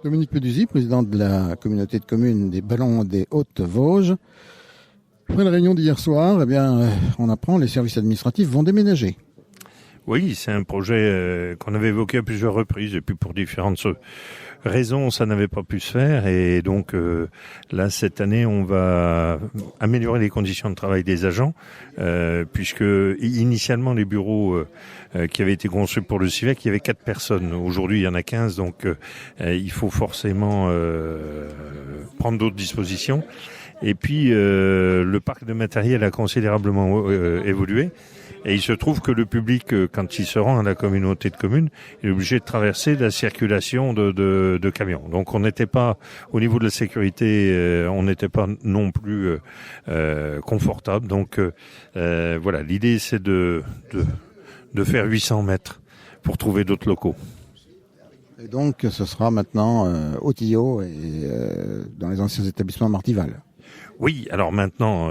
Dominique Peduzzi, président de la communauté de communes des Ballons des Hautes-Vosges. Après la réunion d'hier soir, on apprend que les services administratifs vont déménager. Oui, c'est un projet qu'on avait évoqué à plusieurs reprises et puis pour différentes raisons, ça n'avait pas pu se faire et donc là cette année, on va améliorer les conditions de travail des agents puisque initialement les bureaux qui avaient été construits pour le CIVEC, il y avait 4 personnes. Aujourd'hui, il y en a 15, donc il faut forcément prendre d'autres dispositions. Et puis le parc de matériel a considérablement évolué. Et il se trouve que le public, quand il se rend à la communauté de communes, est obligé de traverser la circulation de camions. Donc on n'était pas, au niveau de la sécurité, on n'était pas non plus confortable. Donc voilà, l'idée c'est de faire 800 mètres pour trouver d'autres locaux. Et donc ce sera maintenant au Tillot et dans les anciens établissements Martival. Oui, alors maintenant,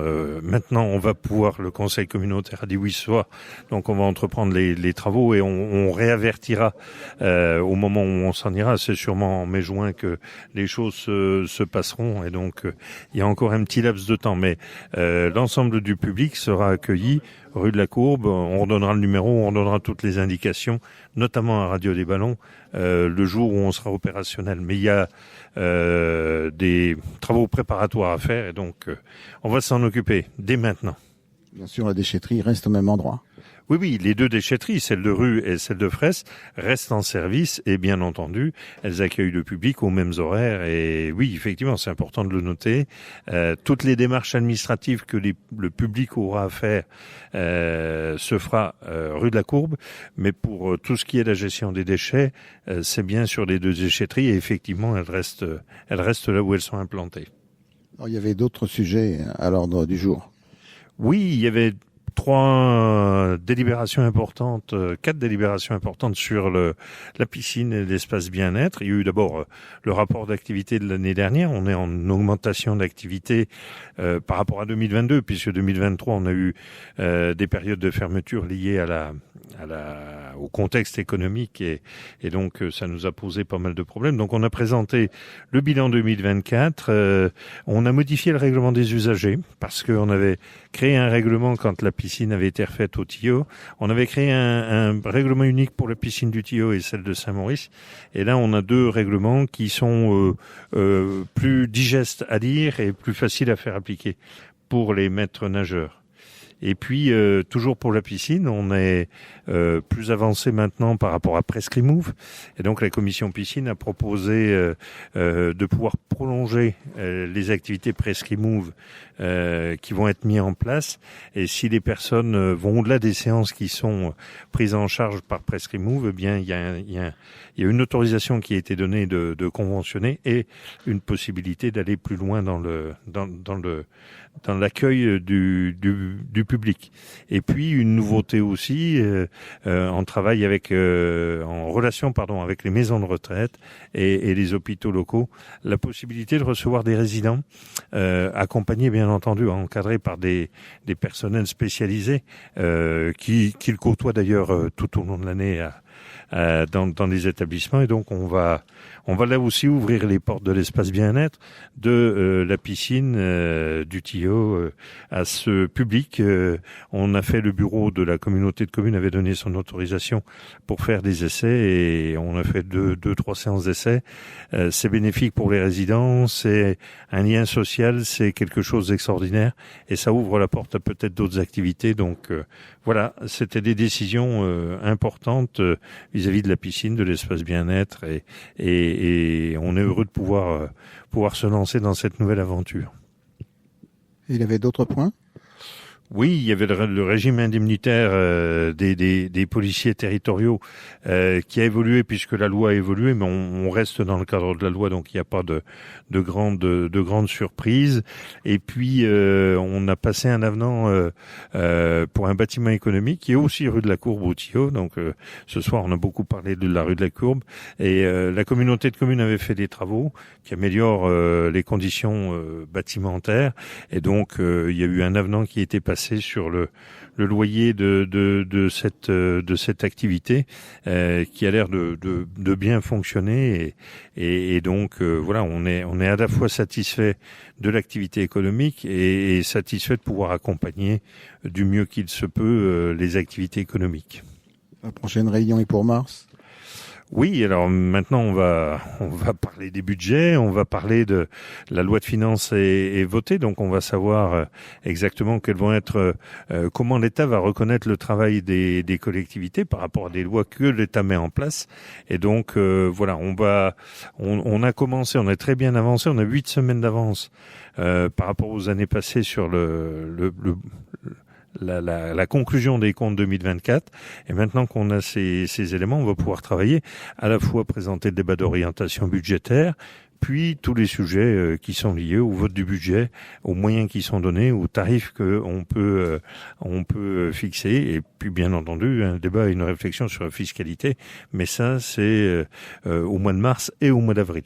on va pouvoir, le conseil communautaire a dit oui ce soir, donc on va entreprendre les travaux et on réavertira au moment où on s'en ira. C'est sûrement en mai-juin que les choses se passeront et donc il y a encore un petit laps de temps. Mais l'ensemble du public sera accueilli rue de la Courbe. On redonnera le numéro, on redonnera toutes les indications, notamment à Radio des Ballons, le jour où on sera opérationnel. Mais il y a des travaux préparatoires à faire et donc on va s'en occuper dès maintenant. Bien sûr, la déchetterie reste au même endroit. Oui, les deux déchetteries, celle de Rue et celle de Fraisse, restent en service et bien entendu, elles accueillent le public aux mêmes horaires et oui, effectivement, c'est important de le noter. Toutes les démarches administratives que le public aura à faire se fera rue de la Courbe, mais pour tout ce qui est la gestion des déchets, c'est bien sur les deux déchetteries et effectivement, elles restent là où elles sont implantées. Alors, il y avait d'autres sujets à l'ordre du jour. Oui, il y avait 4 délibérations importantes sur la piscine et l'espace bien-être. Il y a eu d'abord le rapport d'activité de l'année dernière. On est en augmentation d'activité par rapport à 2022, puisque 2023, on a eu des périodes de fermeture liées au contexte économique et donc ça nous a posé pas mal de problèmes. Donc on a présenté le bilan 2024. On a modifié le règlement des usagers parce qu'on avait créé un règlement quand la piscine avait été refaite au Tillot. On avait créé un règlement unique pour la piscine du Tillot et celle de Saint-Maurice. Et là, on a 2 règlements qui sont plus digestes à lire et plus faciles à faire appliquer pour les maîtres nageurs. Et puis, toujours pour la piscine, on est plus avancé maintenant par rapport à Prescrimove. Et donc, la commission piscine a proposé de pouvoir prolonger les activités Prescrimove qui vont être mises en place. Et si les personnes vont au-delà des séances qui sont prises en charge par Prescrimove, eh bien, il y a une autorisation qui a été donnée de conventionner et une possibilité d'aller plus loin dans l'accueil du public. Et puis une nouveauté aussi, en relation avec les maisons de retraite et les hôpitaux locaux, la possibilité de recevoir des résidents accompagnés bien entendu, encadrés par des personnels spécialisés qui le côtoient d'ailleurs tout au long de l'année dans les établissements. Et donc on va là aussi ouvrir les portes de l'espace bien-être de la piscine du Tillot à ce public. On a fait, le bureau de la communauté de communes avait donné son autorisation pour faire des essais et on a fait 3 séances d'essais. C'est bénéfique pour les résidents, c'est un lien social, c'est quelque chose d'extraordinaire et ça ouvre la porte à peut-être d'autres activités. Donc voilà, c'était des décisions importantes vis-à-vis de la piscine, de l'espace bien-être et on est heureux de pouvoir se lancer dans cette nouvelle aventure. Il y avait d'autres points ? Oui, il y avait le régime indemnitaire des policiers territoriaux qui a évolué puisque la loi a évolué, mais on reste dans le cadre de la loi, donc il n'y a pas de grandes surprises. Et puis on a passé un avenant pour un bâtiment économique qui est aussi rue de la Courbe au Tillot. Donc ce soir, on a beaucoup parlé de la rue de la Courbe et la communauté de communes avait fait des travaux qui améliorent les conditions bâtimentaires et donc il y a eu un avenant qui a été passé passer sur le loyer de cette activité qui a l'air de bien fonctionner et donc voilà, on est à la fois satisfait de l'activité économique et satisfait de pouvoir accompagner du mieux qu'il se peut les activités économiques. La prochaine réunion est pour mars. Oui, alors maintenant on va parler des budgets, on va parler de la loi de finances est votée, donc on va savoir exactement quels vont être comment l'État va reconnaître le travail des collectivités par rapport à des lois que l'État met en place. Et donc voilà, on a commencé, on est très bien avancé, on a 8 semaines d'avance par rapport aux années passées sur la conclusion des comptes 2024. Et maintenant qu'on a ces éléments, on va pouvoir travailler à la fois présenter le débat d'orientation budgétaire, puis tous les sujets qui sont liés au vote du budget, aux moyens qui sont donnés, aux tarifs que on peut fixer, et puis bien entendu un débat et une réflexion sur la fiscalité. Mais ça, c'est au mois de mars et au mois d'avril.